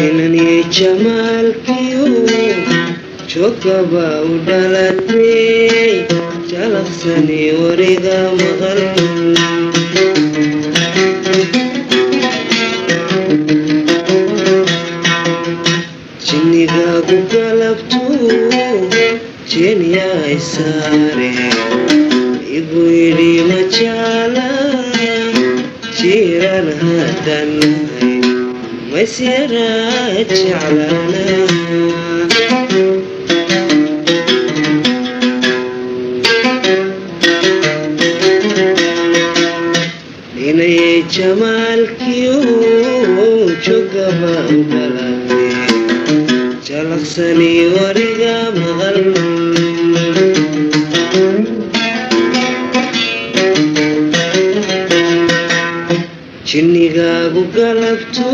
inani jamalkiyo jokaba udalate jalaqsani wariga maqal jiniga gugalabtu jeniya isare igu yidhi majala jiran hadan مسيرات شعلنا إني جمالك وجوكبا وبلدي جلقسني ورقا مغل jinigaagu galabtu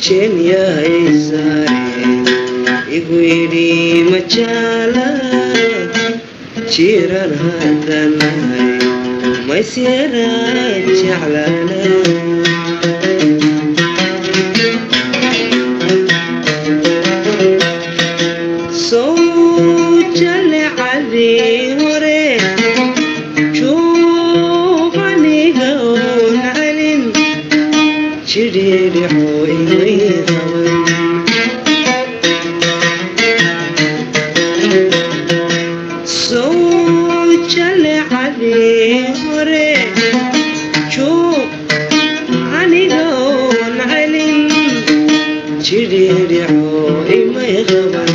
jenya isare igu yidhi majala jiran hadanay maysera jeclana soo jale cali hore جريري حويني غوان صوت جلي علي هوري شوف عني غوان علي جريري حويني غوان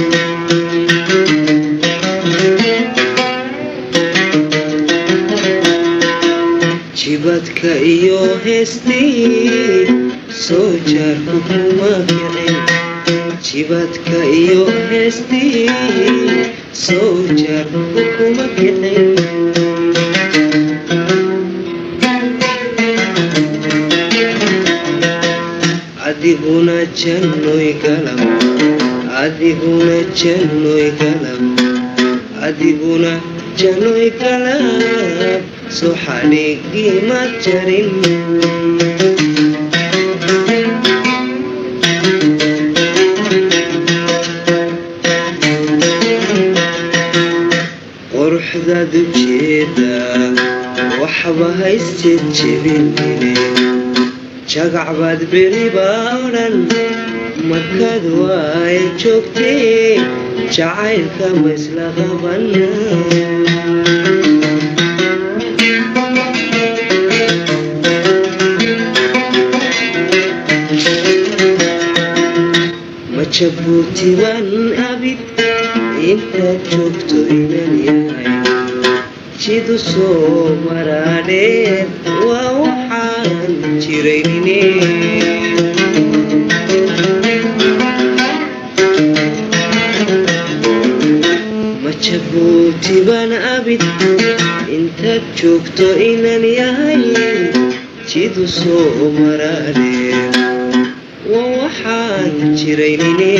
جبتك إيو هستي sojar kuma kicin jibadka iyo heestii sojar kuma kicin adiguna jannoy galab adiguna jannoy galab adiguna jannoy galab soo xadhigii ma jarin quruxdaad ujeeda waxba haystid jebinine jagac baad beriba odhan markaad waay joogtee jacaylka ma isla qabana ma jabuuti baan abid intaad joogto inan yahay jidu soo maraadheed waa waxaan jiraynine ma jabuuti baan abid intaad joogto inan yahay jidu soo maraadheed waa waxaan jiraynine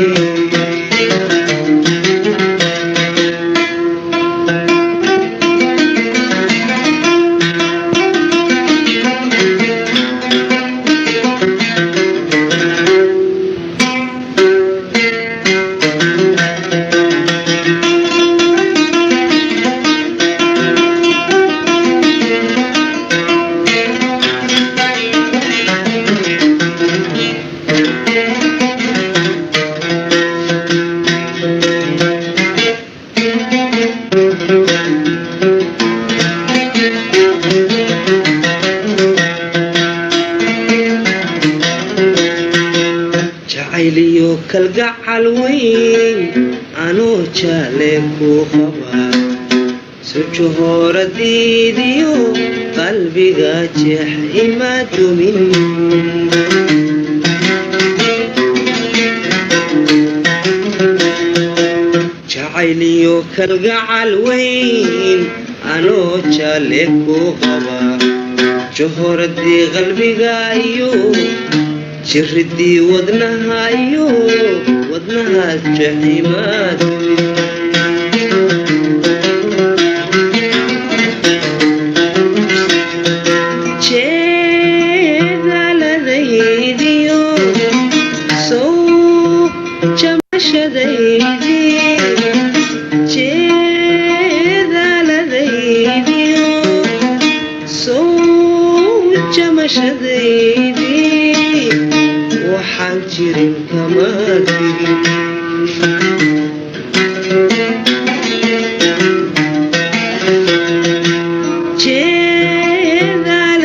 kalgacal weyn anoo jaale ku qaba sujo horadiidiyo qalbiga jeex ima dumin jacayliyo kalgacal weyn anoo jaale ku qaba johoradii qalbiga iyo jiridii wadnaha iyo wadnahaas jaximaad jeedaladaydiyo sow jamashadaydi jeedaladaydiyo sow jamashadaydi waxaan jirin kama digin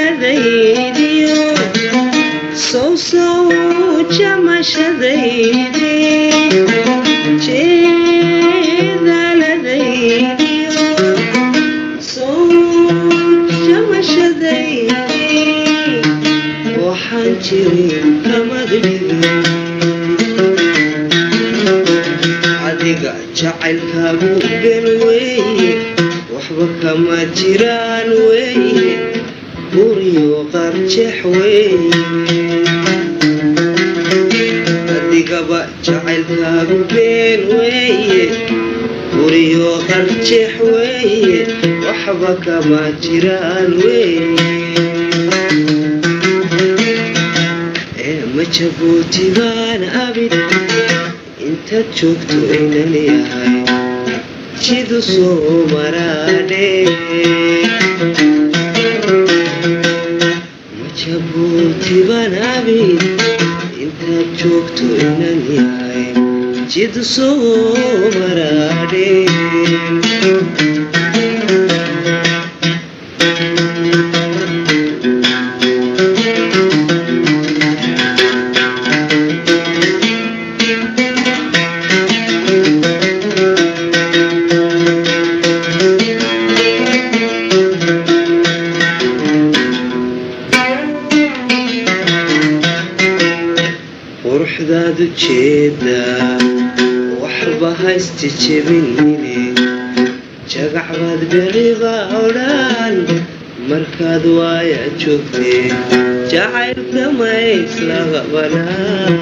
jeedaladaydiyo sow jamashadaydi jeedaladaydiyo sow jamashadaydi waxaan jirin kama digin adiga jacaylkaagu ben weeye waxba kama jiraan weeye buriyo qarjeex weeye adigaba jacaylkaagu ben weeye buriyo qarjeex weeye waxba kama jiraan weeye ma jabuuti baan abid intaad joogto aynan yahay jidu soo maraadhe ma jabuuti baan abid intaad joogto aynan yahay jidu soo maraadhe quruxdaadu jeeda waxba haysta jebinine jagacbaad beriqa odhan markaad waaya joogtee jacaylka ma islaga banaan